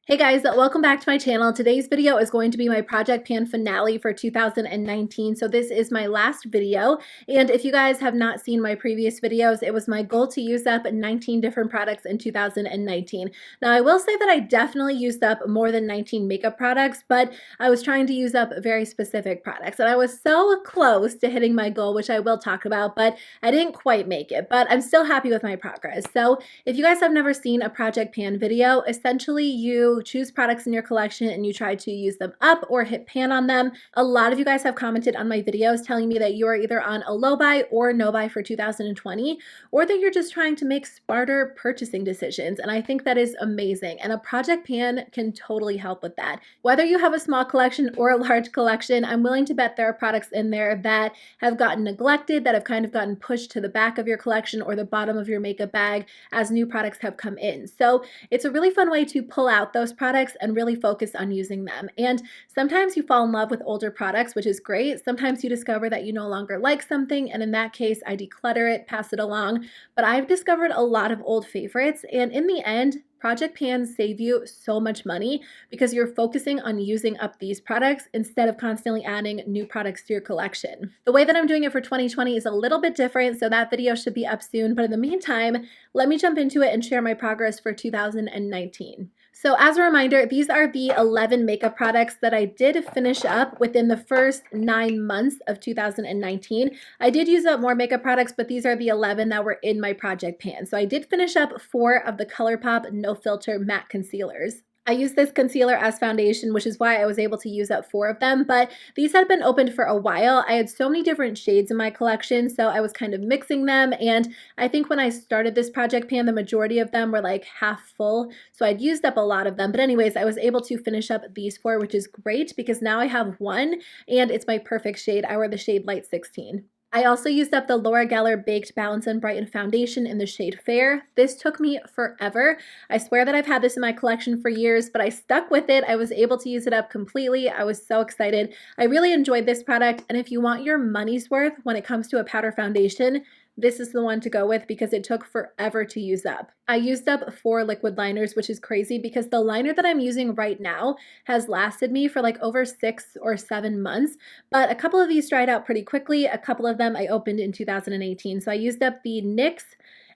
Hey guys, welcome back to my channel. Today's video is going to be my project pan finale for 2019. So this is my last video. And if you guys have not seen my previous videos, it was my goal to use up 19 different products in 2019. Now I will say that I definitely used up more than 19 makeup products, but I was trying to use up very specific products. And I was so close to hitting my goal, which I will talk about, but I didn't quite make it. But I'm still happy with my progress. So if you guys have never seen a project pan video, essentially you choose products in your collection and you try to use them up or hit pan on them. A lot of you guys have commented on my videos telling me that you are either on a low buy or no buy for 2020, or that you're just trying to make smarter purchasing decisions. And I think that is amazing. And a project pan can totally help with that. Whether you have a small collection or a large collection, I'm willing to bet there are products in there that have gotten neglected, that have kind of gotten pushed to the back of your collection or the bottom of your makeup bag as new products have come in. So it's a really fun way to pull out those products and really focus on using them. And sometimes you fall in love with older products, which is great. Sometimes you discover that you no longer like something, and in that case, I declutter it, pass it along. But I've discovered a lot of old favorites, and in the end, project pans save you so much money because you're focusing on using up these products instead of constantly adding new products to your collection. The way that I'm doing it for 2020 is a little bit different, so that video should be up soon. But in the meantime, let me jump into it and share my progress for 2019. So as a reminder, these are the 11 makeup products that I did finish up within the first 9 months of 2019. I did use up more makeup products, but these are the 11 that were in my project pan. So I did finish up 4 of the ColourPop No Filter Matte Concealers. I used this concealer as foundation, which is why I was able to use up 4 of them, but these had been opened for a while. I had so many different shades in my collection, so I was kind of mixing them, and I think when I started this project pan, the majority of them were like half full, so I'd used up a lot of them. But anyways, I was able to finish up these 4, which is great because now I have 1, and it's my perfect shade. I wear the shade Light 16. I also used up the Laura Geller Baked Balance-n-Brighten foundation in the shade Fair. This took me forever. I swear that I've had this in my collection for years, but I stuck with it. I was able to use it up completely. I was so excited. I really enjoyed this product, and if you want your money's worth when it comes to a powder foundation, this is the one to go with because it took forever to use up. I used up 4 liquid liners, which is crazy because the liner that I'm using right now has lasted me for like over 6 or 7 months, but a couple of these dried out pretty quickly. A couple of them I opened in 2018. So I used up the NYX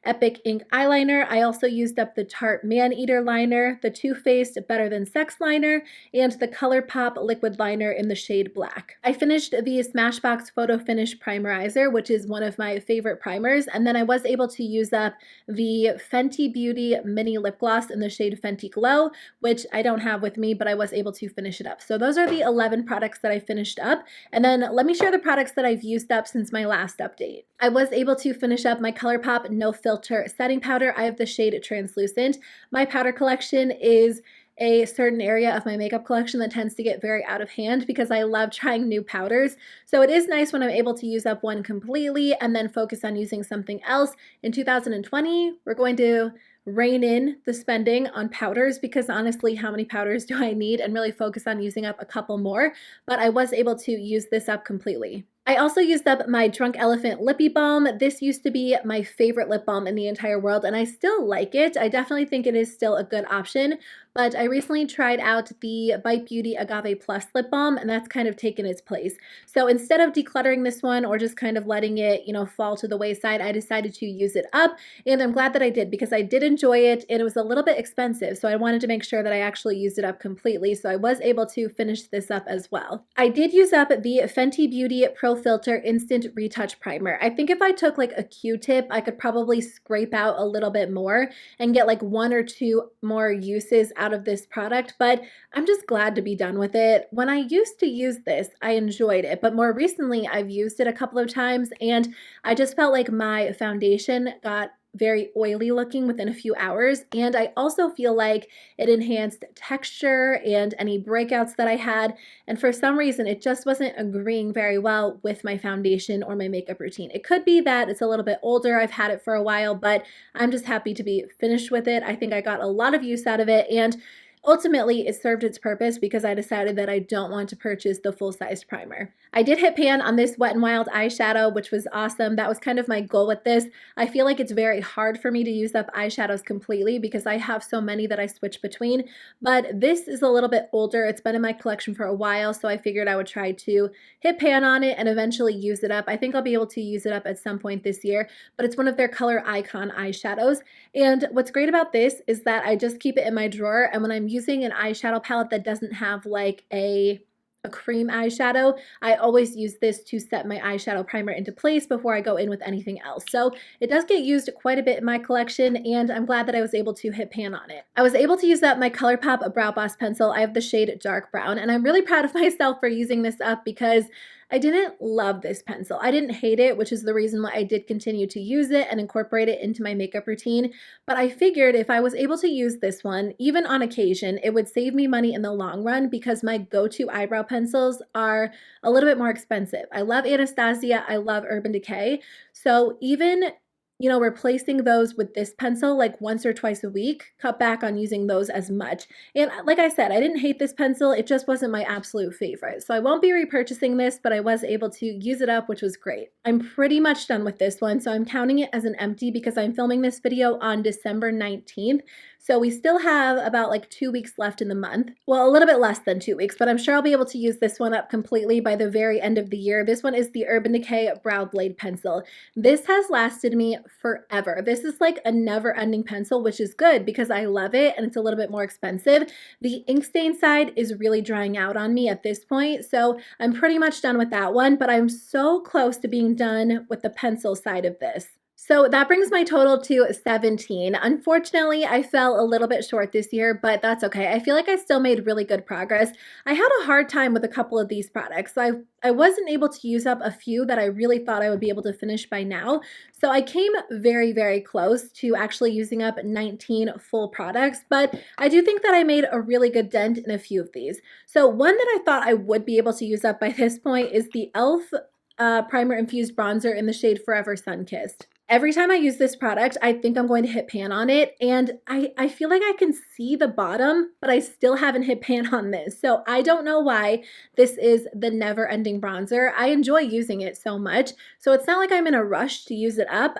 Epic Ink Eyeliner. I also used up the Tarte Man-Eater Liner, the Too Faced Better Than Sex Liner, and the ColourPop Liquid Liner in the shade Black. I finished the Smashbox Photo Finish Primerizer, which is one of my favorite primers, and then I was able to use up the Fenty Beauty Mini Lip Gloss in the shade Fenty Glow, which I don't have with me, but I was able to finish it up. So those are the 11 products that I finished up, and then let me share the products that I've used up since my last update. I was able to finish up my ColourPop No Filter setting powder. I have the shade Translucent. My powder collection is a certain area of my makeup collection that tends to get very out of hand because I love trying new powders. So it is nice when I'm able to use up one completely and then focus on using something else. In 2020, we're going to rein in the spending on powders because honestly, how many powders do I need, and really focus on using up a couple more, but I was able to use this up completely. I also used up my Drunk Elephant Lippie Balm. This used to be my favorite lip balm in the entire world, and I still like it. I definitely think it is still a good option, but I recently tried out the Bite Beauty Agave Plus Lip Balm, and that's kind of taken its place. So instead of decluttering this one or just kind of letting it, fall to the wayside, I decided to use it up, and I'm glad that I did because I did enjoy it, and it was a little bit expensive, so I wanted to make sure that I actually used it up completely, so I was able to finish this up as well. I did use up the Fenty Beauty Pro Filt'r Instant Retouch Primer. I think if I took like a Q-tip, I could probably scrape out a little bit more and get like 1 or 2 more uses out of this product, but I'm just glad to be done with it. When I used to use this, I enjoyed it, but more recently I've used it a couple of times and I just felt like my foundation got very oily looking within a few hours, and I also feel like it enhanced texture and any breakouts that I had, and for some reason it just wasn't agreeing very well with my foundation or my makeup routine. It could be that it's a little bit older, I've had it for a while, but I'm just happy to be finished with it. I think I got a lot of use out of it, and Ultimately, it served its purpose because I decided that I don't want to purchase the full-sized primer. I did hit pan on this Wet n Wild eyeshadow, which was awesome. That was kind of my goal with this. I feel like it's very hard for me to use up eyeshadows completely because I have so many that I switch between, but this is a little bit older. It's been in my collection for a while, so I figured I would try to hit pan on it and eventually use it up. I think I'll be able to use it up at some point this year, but it's one of their Color Icon eyeshadows. And what's great about this is that I just keep it in my drawer, and when I'm using an eyeshadow palette that doesn't have like a cream eyeshadow, I always use this to set my eyeshadow primer into place before I go in with anything else. So it does get used quite a bit in my collection, and I'm glad that I was able to hit pan on it. I was able to use up my ColourPop Brow Boss pencil. I have the shade Dark Brown, and I'm really proud of myself for using this up because I didn't love this pencil. I didn't hate it, which is the reason why I did continue to use it and incorporate it into my makeup routine. But I figured if I was able to use this one, even on occasion, it would save me money in the long run because my go-to eyebrow pencils are a little bit more expensive. I love Anastasia, I love Urban Decay. So even replacing those with this pencil like once or twice a week, cut back on using those as much. And like I said, I didn't hate this pencil. It just wasn't my absolute favorite. So I won't be repurchasing this, but I was able to use it up, which was great. I'm pretty much done with this one, so I'm counting it as an empty because I'm filming this video on December 19th. So we still have about like 2 weeks left in the month. Well, a little bit less than 2 weeks, but I'm sure I'll be able to use this one up completely by the very end of the year. This one is the Urban Decay Brow Blade Pencil. This has lasted me forever. This is like a never-ending pencil, which is good because I love it and it's a little bit more expensive. The ink stain side is really drying out on me at this point, so I'm pretty much done with that one, but I'm so close to being done with the pencil side of this. So that brings my total to 17. Unfortunately, I fell a little bit short this year, but that's okay. I feel like I still made really good progress. I had a hard time with a couple of these products. So I wasn't able to use up a few that I really thought I would be able to finish by now. So I came very, very close to actually using up 19 full products, but I do think that I made a really good dent in a few of these. So one that I thought I would be able to use up by this point is the e.l.f. Primer Infused Bronzer in the shade Forever Sunkissed. Every time I use this product, I think I'm going to hit pan on it, and I feel like I can see the bottom, but I still haven't hit pan on this. So I don't know why this is the never-ending bronzer. I enjoy using it so much, so it's not like I'm in a rush to use it up.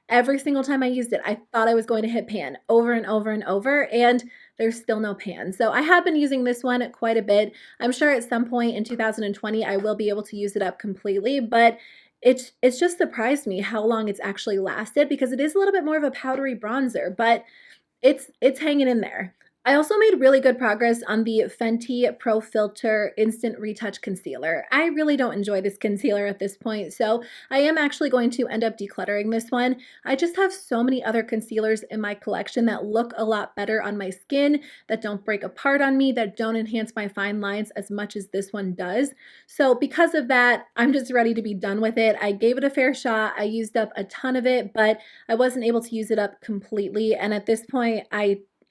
Every single time I used it, I thought I was going to hit pan over and over and over, and there's still no pan. So I have been using this one quite a bit. I'm sure at some point in 2020, I will be able to use it up completely, but it's just surprised me how long it's actually lasted because it is a little bit more of a powdery bronzer, but it's hanging in there. I also made really good progress on the Fenty Pro Filt'r Instant Retouch Concealer. I really don't enjoy this concealer at this point, so I am actually going to end up decluttering this one. I just have so many other concealers in my collection that look a lot better on my skin, that don't break apart on me, that don't enhance my fine lines as much as this one does. So because of that, I'm just ready to be done with it. I gave it a fair shot. I used up a ton of it, but I wasn't able to use it up completely, and at this point,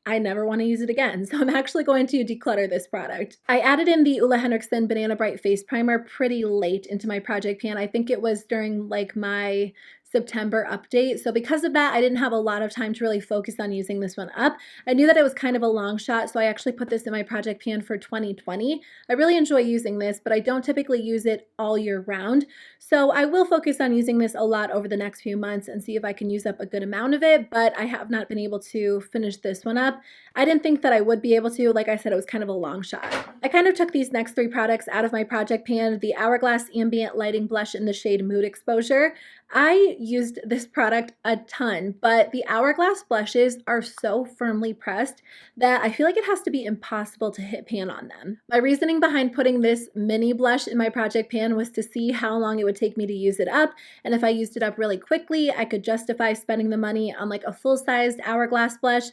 I never want to use it again, so I'm actually going to declutter this product. I added in the Henriksen Banana Bright Face Primer pretty late into my project pan. I think it was during like my September update. So because of that, I didn't have a lot of time to really focus on using this one up. I knew that it was kind of a long shot, so I actually put this in my project pan for 2020. I really enjoy using this, but I don't typically use it all year round. So I will focus on using this a lot over the next few months and see if I can use up a good amount of it, but I have not been able to finish this one up. I didn't think that I would be able to. Like I said, it was kind of a long shot. I kind of took these next three products out of my project pan. The Hourglass Ambient Lighting Blush in the shade Mood Exposure. I used this product a ton, but the Hourglass blushes are so firmly pressed that I feel like it has to be impossible to hit pan on them. My reasoning behind putting this mini blush in my project pan was to see how long it would take me to use it up, and if I used it up really quickly, I could justify spending the money on like a full-sized Hourglass blush.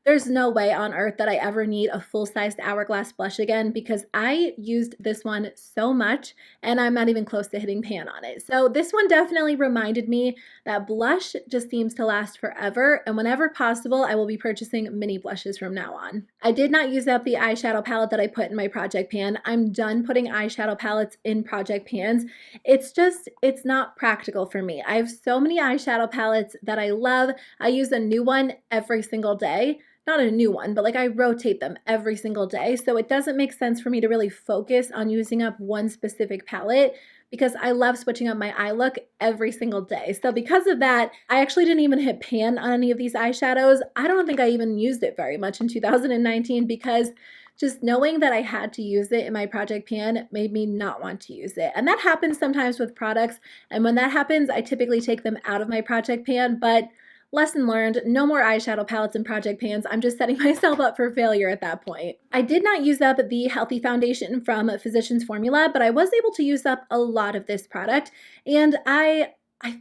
There's no way on earth that I ever need a full-sized Hourglass blush again because I used this one so much and I'm not even close to hitting pan on it. So this one definitely reminded me that blush just seems to last forever, and whenever possible, I will be purchasing mini blushes from now on. I did not use up the eyeshadow palette that I put in my project pan. I'm done putting eyeshadow palettes in project pans. It's not practical for me. I have so many eyeshadow palettes that I love. I use a new one every single day. not a new one, but like I rotate them every single day. So it doesn't make sense for me to really focus on using up one specific palette because I love switching up my eye look every single day. So because of that, I actually didn't even hit pan on any of these eyeshadows. I don't think I even used it very much in 2019 because just knowing that I had to use it in my project pan made me not want to use it. And that happens sometimes with products. And when that happens, I typically take them out of my project pan, but lesson learned, no more eyeshadow palettes and project pans. I'm just setting myself up for failure at that point. I did not use up the Healthy Foundation from Physicians Formula, but I was able to use up a lot of this product. And I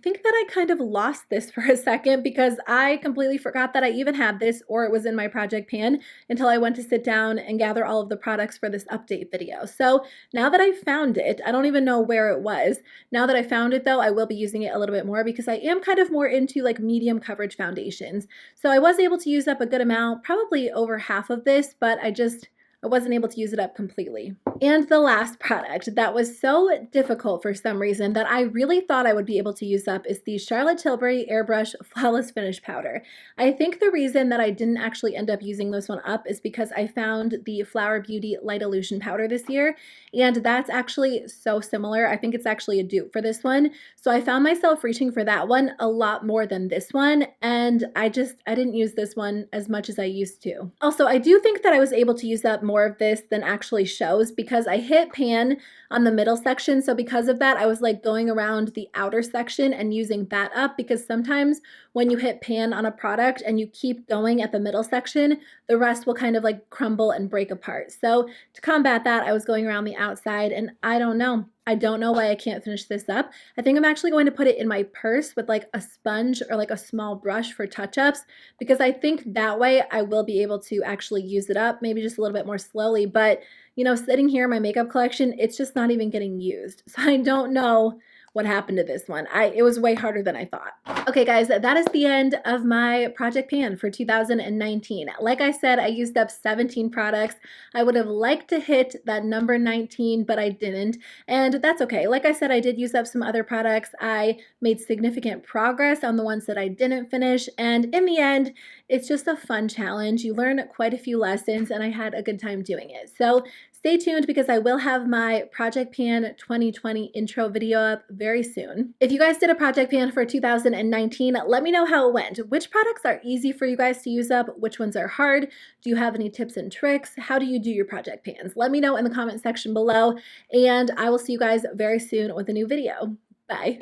think that I kind of lost this for a second because I completely forgot that I even had this or it was in my project pan until I went to sit down and gather all of the products for this update video. So now that I found it, I don't even know where it was. Now that I found it though, I will be using it a little bit more because I am kind of more into like medium coverage foundations. So I was able to use up a good amount, probably over half of this, but I wasn't able to use it up completely. And the last product that was so difficult for some reason that I really thought I would be able to use up is the Charlotte Tilbury Airbrush Flawless Finish Powder. I think the reason that I didn't actually end up using this one up is because I found the Flower Beauty Light Illusion Powder this year, and that's actually so similar. I think it's actually a dupe for this one. So I found myself reaching for that one a lot more than this one, and I didn't use this one as much as I used to. Also, I do think that I was able to use up more of this than actually shows because I hit pan on the middle section. So because of that, I was like going around the outer section and using that up because sometimes when you hit pan on a product and you keep going at the middle section, the rest will kind of like crumble and break apart. So to combat that, I was going around the outside and I don't know. I don't know why I can't finish this up. I think I'm actually going to put it in my purse with like a sponge or like a small brush for touch-ups because I think that way I will be able to actually use it up, maybe just a little bit more slowly. But, you know, sitting here in my makeup collection, it's just not even getting used. So I don't know what happened to this one. It was way harder than I thought. Okay, guys, that is the end of my project pan for 2019. Like I said, I used up 17 products. I would have liked to hit that number 19, but I didn't. And that's okay. Like I said, I did use up some other products. I made significant progress on the ones that I didn't finish. And in the end, it's just a fun challenge. You learn quite a few lessons and I had a good time doing it. So stay tuned because I will have my Project Pan 2020 intro video up very soon. If you guys did a Project Pan for 2019, let me know how it went. Which products are easy for you guys to use up? Which ones are hard? Do you have any tips and tricks? How do you do your Project Pans? Let me know in the comment section below, and I will see you guys very soon with a new video. Bye.